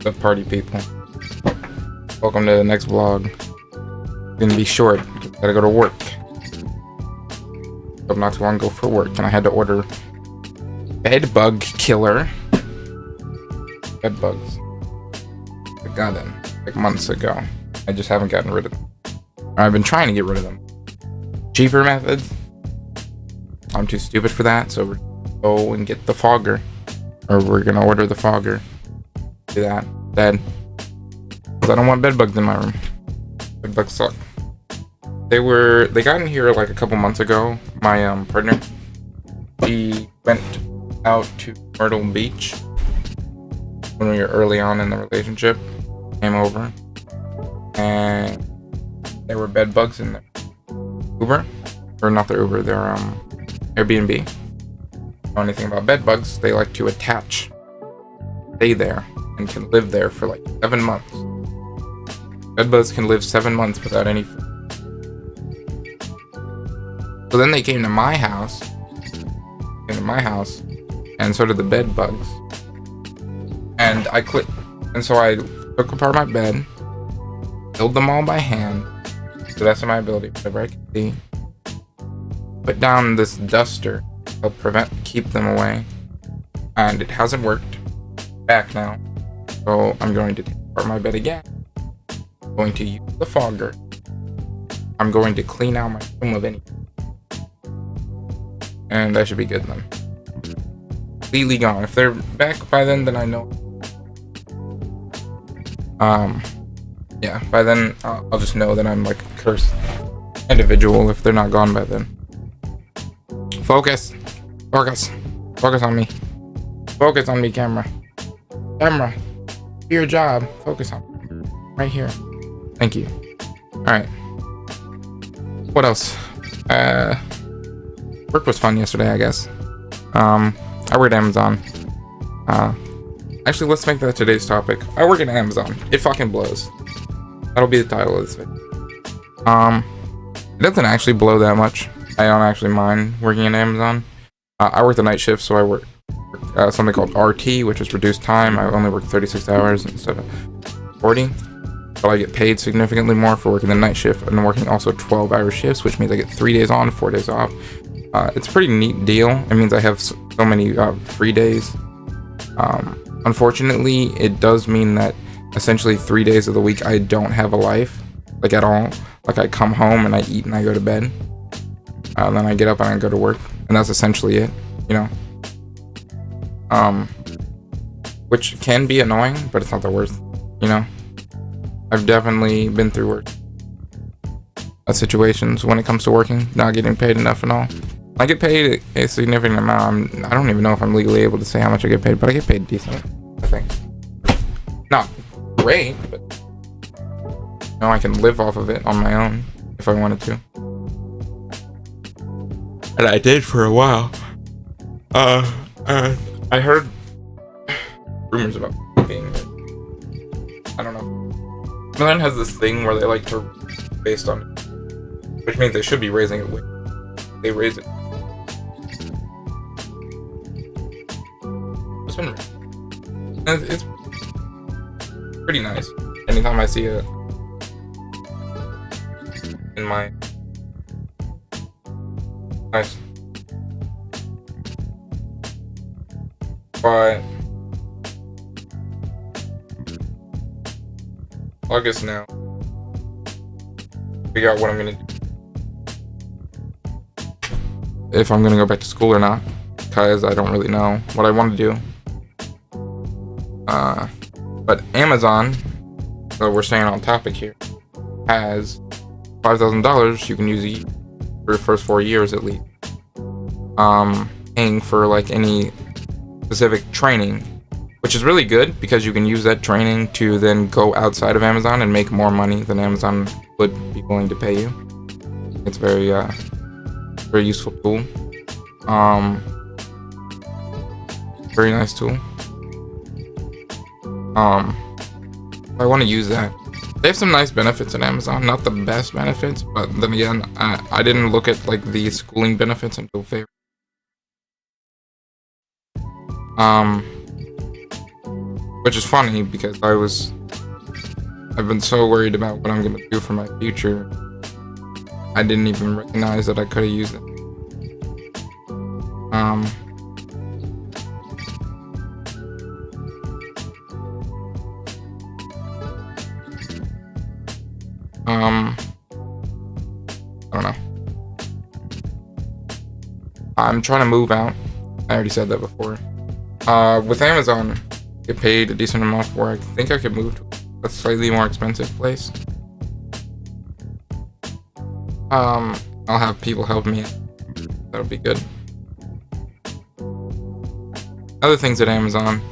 The party people. Welcome to the next vlog. It's gonna be short. Gotta go to work. But not too long ago for work, and I had to order bed bug killer. Bed bugs. I got them like months ago. I just haven't gotten rid of them. I've been trying to get rid of them. Cheaper methods. I'm too stupid for that, so we're gonna go and get the fogger. Or we're gonna order the fogger. Do that. Dead. Because I don't want bed bugs in my room. Bed bugs suck. They got in here like a couple months ago. My partner, she went out to Myrtle Beach when we were early on in the relationship. Came over and there were bed bugs in their Uber, or not their Uber, their Airbnb. Don't know anything about bed bugs. They like to attach, stay there, and can live there for like 7 months. Bed bugs can live 7 months without any food. So then they came to my house, and so did the bed bugs. And so I took apart my bed, killed them all by hand, to the best of my ability, whatever I could see. Put down this duster to help keep them away, and it hasn't worked. Back now, so I'm going to take apart my bed again. I'm going to use the fogger. I'm going to clean out my room of any. And that should be good then. Completely gone. If they're back by then I know. Yeah, by then I'll just know that I'm like a cursed individual if they're not gone by then. Focus. Focus. Focus on me. Focus on me, camera. Camera. Do your job. Focus on me. Right here. Thank you. Alright. What else? Work was fun yesterday, I guess. I work at Amazon. Actually, let's make that today's topic. I work at Amazon. It fucking blows. That'll be the title of this video. It doesn't actually blow that much. I don't actually mind working at Amazon. I work the night shift, so I work something called RT, which is reduced time. I only work 36 hours instead of 40. But I get paid significantly more for working the night shift and working also 12-hour shifts, which means I get 3 days on, 4 days off. It's a pretty neat deal. It means I have so many free days. Unfortunately, it does mean that essentially 3 days of the week I don't have a life, like at all. Like I come home and I eat and I go to bed. Then I get up and I go to work, and that's essentially it, you know. Which can be annoying, but it's not the worst, you know. I've definitely been through worse situations when it comes to working, not getting paid enough and all. I get paid a significant amount. I don't even know if I'm legally able to say how much I get paid, but I get paid decent, I think. Not great, but you know, I can live off of it on my own if I wanted to. And I did for a while. I heard rumors about being, I don't know. Amazon has this thing where they like to based on, which means they should be raising it. They raise it. It's pretty nice. Anytime I see it in my nice, but August now. Figure out what I'm gonna do. If I'm gonna go back to school or not, because I don't really know what I want to do. But Amazon, so we're staying on topic here, has $5,000 you can use for the first 4 years at least. Paying for like any specific training, which is really good because you can use that training to then go outside of Amazon and make more money than Amazon would be willing to pay you. It's very useful tool. Very nice tool. I want to use that. They have some nice benefits in Amazon, not the best benefits, but then again, I didn't look at like the schooling benefits until February. which is funny because I've been so worried about what I'm gonna do for my future. I didn't even recognize that I could have used it. I don't know. I'm trying to move out. I already said that before. With Amazon, I get paid a decent amount for work. I think I could move to a slightly more expensive place. I'll have people help me. That'll be good. Other things at Amazon,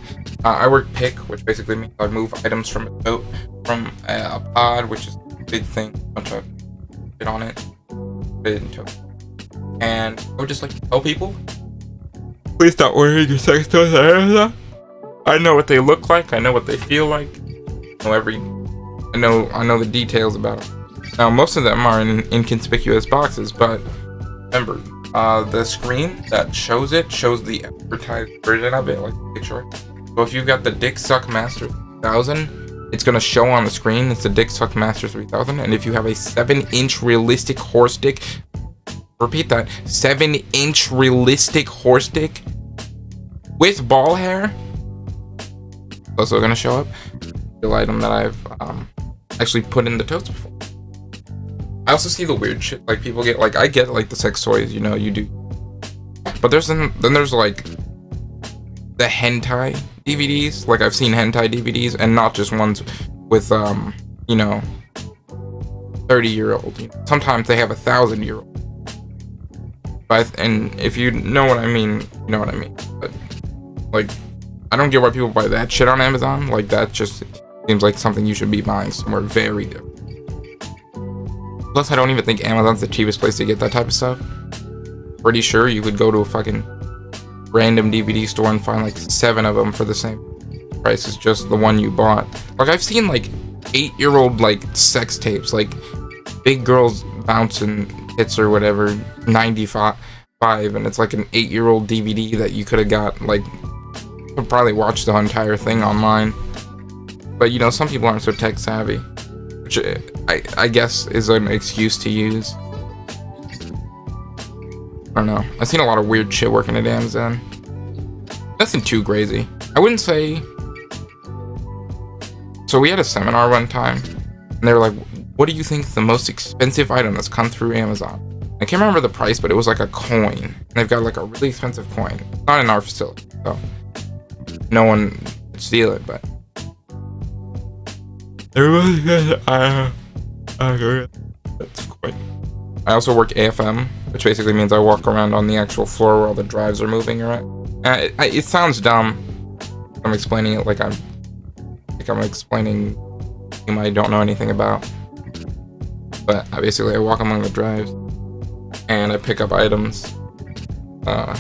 I work pick, which basically means I move items from a tote, from a pod, which is a big thing, bunch of shit on it, and I would just like to tell people, please stop ordering your sex toys at Amazon. I know what they look like, I know what they feel like, I know the details about them. Now, most of them are in inconspicuous boxes, but remember, the screen that shows it shows the advertised version of it, like the picture. So if you've got the Dick Suck Master 3000, it's gonna show on the screen. It's the Dick Suck Master 3000, and if you have a 7-inch realistic horse dick, repeat that, 7-inch realistic horse dick with ball hair, it's also gonna show up. The item that I've actually put in the totes before. I also see the weird shit, like people get, like I get like the sex toys, you know, you do, but then there's like the hentai DVDs. Like I've seen hentai DVDs, and not just ones with 30-year-old. You know? Sometimes they have 1,000-year-old. And if you know what I mean, you know what I mean. But like, I don't get why people buy that shit on Amazon. Like that just seems like something you should be buying somewhere very different. Plus, I don't even think Amazon's the cheapest place to get that type of stuff. Pretty sure you could go to a fucking random DVD store and find like 7 of them for the same price as just the one you bought. Like I've seen like 8-year-old like sex tapes, like big girls bouncing tits or whatever, 95, and it's like an 8-year-old DVD that you could have got, like, could probably watch the entire thing online. But you know, some people aren't so tech savvy, which I guess is an excuse to use. I don't know. I've seen a lot of weird shit working at Amazon. Nothing too crazy. I wouldn't say. So we had a seminar one time, and they were like, "What do you think the most expensive item that's come through Amazon?" I can't remember the price, but it was like a coin. And they've got like a really expensive coin. Not in our facility, so no one could steal it, but. That's quite. I also work AFM, which basically means I walk around on the actual floor where all the drives are moving around. It sounds dumb. I'm explaining it like I'm explaining something I don't know anything about. But basically, I walk among the drives and I pick up items. I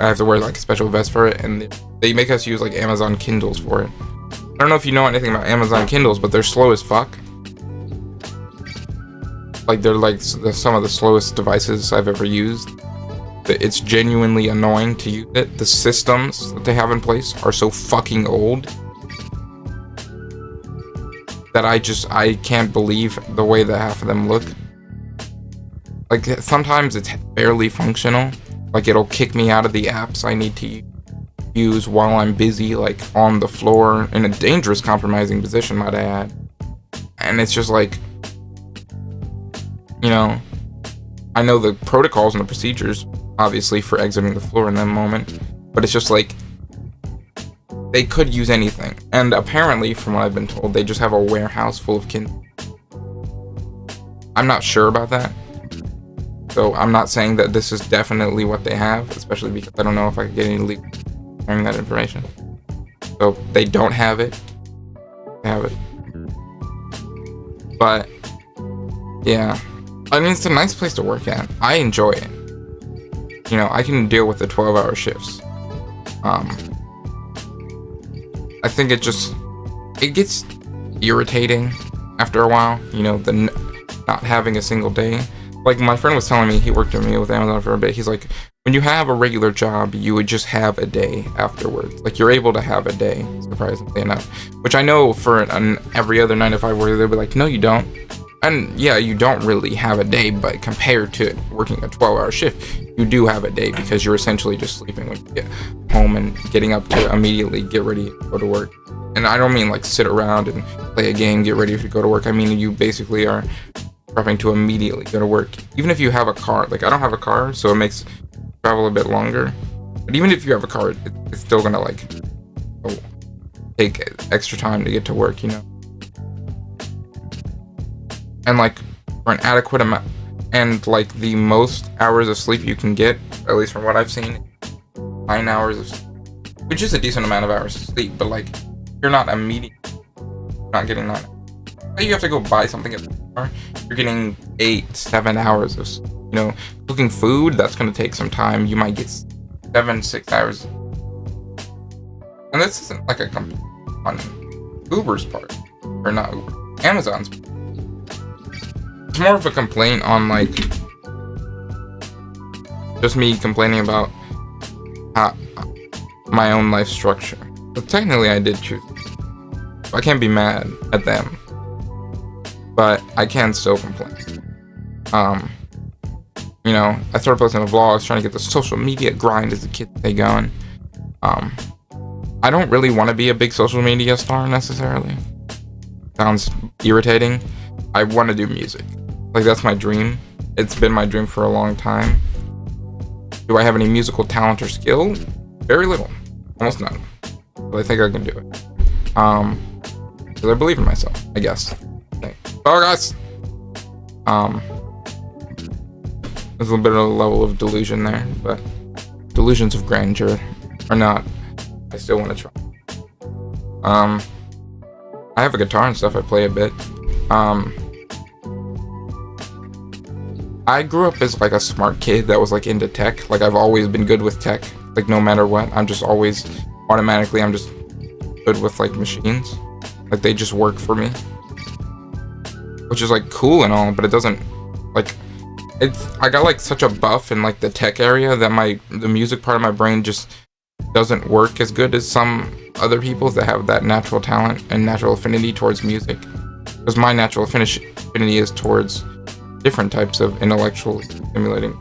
have to wear like a special vest for it, and they make us use like Amazon Kindles for it. I don't know if you know anything about Amazon Kindles, but they're slow as fuck. Like they're like some of the slowest devices I've ever used. It's genuinely annoying to use it. The systems that they have in place are so fucking old that I can't believe the way that half of them look. Like sometimes it's barely functional. Like it'll kick me out of the apps I need to use while I'm busy, like on the floor in a dangerous, compromising position, might I add. And it's just like, you know, I know the protocols and the procedures, obviously, for exiting the floor in that moment, but it's just like, they could use anything. And apparently, from what I've been told, they just have a warehouse full of Kindle. I'm not sure about that. So I'm not saying that this is definitely what they have, especially because I don't know if I could get any legal sharing that information. So they don't have it. They have it. But yeah, I mean, it's a nice place to work at. I enjoy it. You know, I can deal with the 12-hour shifts. I think it gets irritating after a while, you know, not having a single day. Like my friend was telling me, he worked with me with Amazon for a bit. He's like, when you have a regular job, you would just have a day afterwards. Like, you're able to have a day, surprisingly enough. Which I know for every other 9 to 5 worker, they'll be like, no, you don't. And yeah, you don't really have a day, but compared to working a 12-hour shift, you do have a day because you're essentially just sleeping when you get home and getting up to immediately get ready to go to work. And I don't mean like sit around and play a game, get ready to go to work. I mean, you basically are prepping to immediately go to work. Even if you have a car, like I don't have a car, so it makes travel a bit longer. But even if you have a car, it's still gonna like take extra time to get to work, you know. And like for an adequate amount, and like the most hours of sleep you can get, at least from what I've seen, 9 hours of sleep, which is a decent amount of hours of sleep. But like, you're not not getting 9. You have to go buy something at the store. You're getting 8-7 hours of sleep. You know, cooking food, that's gonna take some time. You might get 7-6 hours. And this isn't like a complaint on Uber's part, or not Uber, Amazon's part. It's more of a complaint on like just me complaining about my own life structure. But technically I did choose. I can't be mad at them, but I can still complain. You know, I started posting the vlogs, trying to get the social media grind as the kids stay going. I don't really want to be a big social media star necessarily. Sounds irritating. I want to do music. Like, that's my dream. It's been my dream for a long time. Do I have any musical talent or skill? Very little. Almost none. But I think I can do it. Because I believe in myself, I guess. Oh, guys! There's a little bit of a level of delusion there, but delusions of grandeur or not, I still want to try. I have a guitar and stuff, I play a bit. I grew up as like a smart kid that was like into tech. Like, I've always been good with tech. Like, no matter what, I'm just always automatically, I'm just good with like machines. Like, they just work for me, which is like cool and all, but it doesn't like, I got like such a buff in like the tech area that the music part of my brain just doesn't work as good as some other people that have that natural talent and natural affinity towards music. Because my natural affinity is towards different types of intellectual stimulating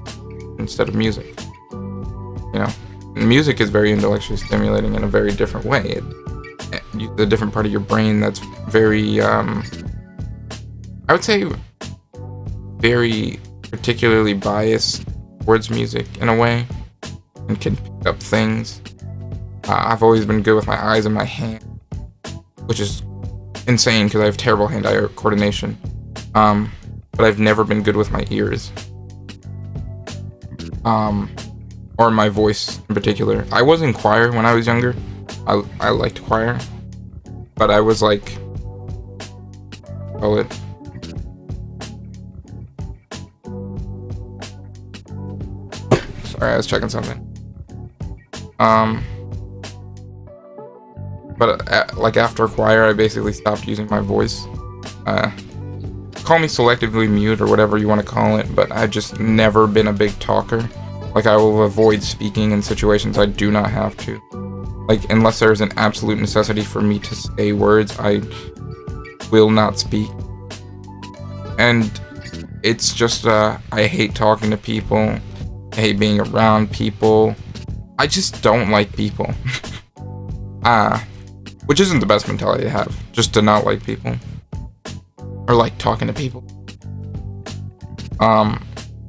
instead of music. You know, and music is very intellectually stimulating in a very different way. It uses a different part of your brain that's very, I would say, very particularly biased towards music in a way, and can pick up things. I've always been good with my eyes and my hand, which is insane because I have terrible hand-eye coordination. But I've never been good with my ears. Or my voice in particular. I was in choir when I was younger. I liked choir. But I was like, sorry, I was checking something. But like after choir, I basically stopped using my voice. Call me selectively mute or whatever you want to call it, but I've just never been a big talker. Like, I will avoid speaking in situations I do not have to. Like, unless there's an absolute necessity for me to say words, I will not speak. And it's just, I hate talking to people. I hate being around people. I just don't like people. Which isn't the best mentality to have, just to not like people. Or like talking to people.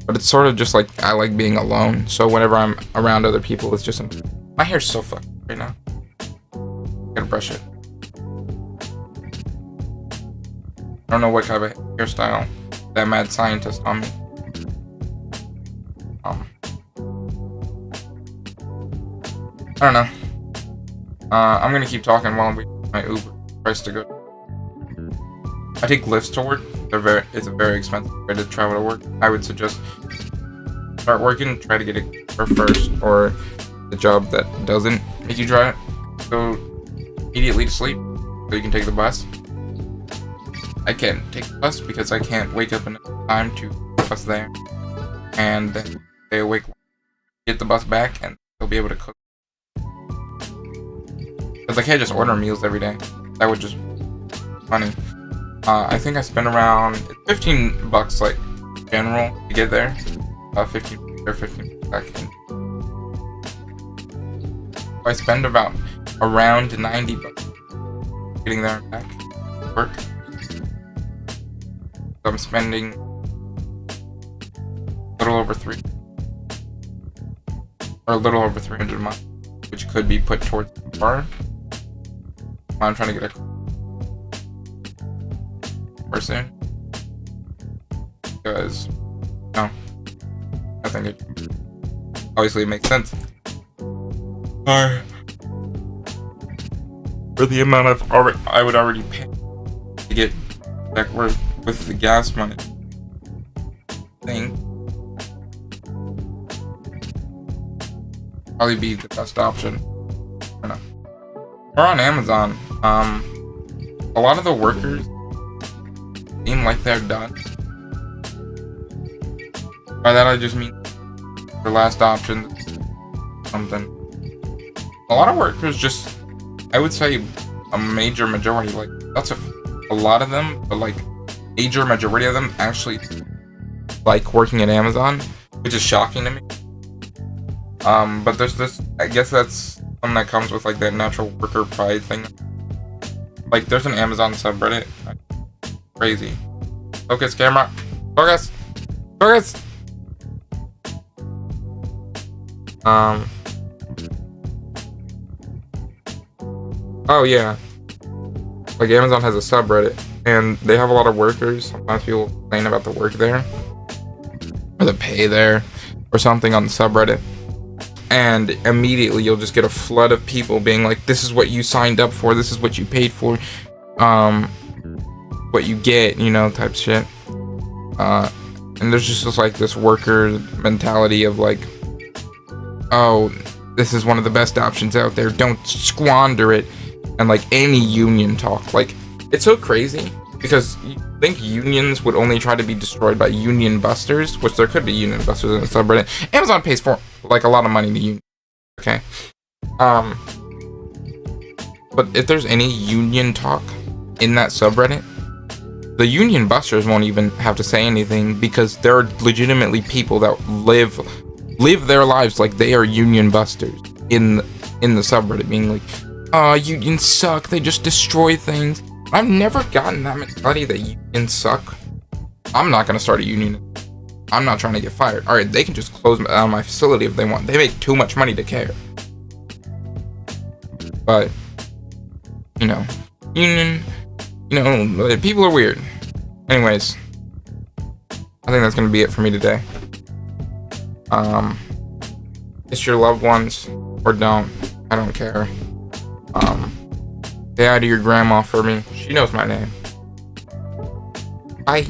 But it's sort of just like, I like being alone. So whenever I'm around other people, it's just, my hair's so fucked right now. Gotta brush it. I don't know what kind of hairstyle that mad scientist on me. I don't know. I'm gonna keep talking while I'm waiting for my Uber price to go. I take Lyfts to work. It's a very expensive way to travel to work. I would suggest start working, try to get a car first, or the job that doesn't make you go immediately to sleep, so you can take the bus. I can't take the bus because I can't wake up in time to bus there and then stay awake. get the bus back, and they'll be able to cook. Because I can't just order meals every day. That would just be funny. I think I spent around $15 like general to get there. 15 or 15 seconds. I spend about around $90 getting there and back to work. So I'm spending a little over 300 a month, which could be put towards the car. I'm trying to get a car soon because no, I think it obviously makes sense. For the amount I would already pay to get back work with the gas money thing, probably be the best option. I don't know. Or on Amazon, a lot of the workers seem like they're done. By that I just mean their last option, something. A lot of workers just, I would say a major majority, like that's a lot of them, but like major majority of them actually like working at Amazon, which is shocking to me. But there's this, I guess that's something that comes with like that natural worker pride thing. Like there's an Amazon subreddit. Crazy. Focus, camera. Focus. Focus. Oh yeah. Like Amazon has a subreddit, and they have a lot of workers. Sometimes people complain about the work there, or the pay there, or something on the subreddit. And immediately you'll just get a flood of people being like, this is what you signed up for, this is what you paid for, what you get, you know, type shit. And there's just like this worker mentality of like, oh, this is one of the best options out there, don't squander it. And like any union talk, like it's so crazy because you think unions would only try to be destroyed by union busters, which there could be union busters in the subreddit. Amazon pays for like a lot of money to union. Okay. But if there's any union talk in that subreddit, the union busters won't even have to say anything because there are legitimately people that live their lives like they are union busters in the subreddit, being like, unions suck, they just destroy things. I've never gotten that mentality that unions suck. I'm not gonna start a union. I'm not trying to get fired. Alright, they can just close down my facility if they want. They make too much money to care. But, you know, union, you know, people are weird. Anyways, I think that's gonna be it for me today. Kiss your loved ones, or don't. I don't care. Say hi to your grandma for me. She knows my name. Bye.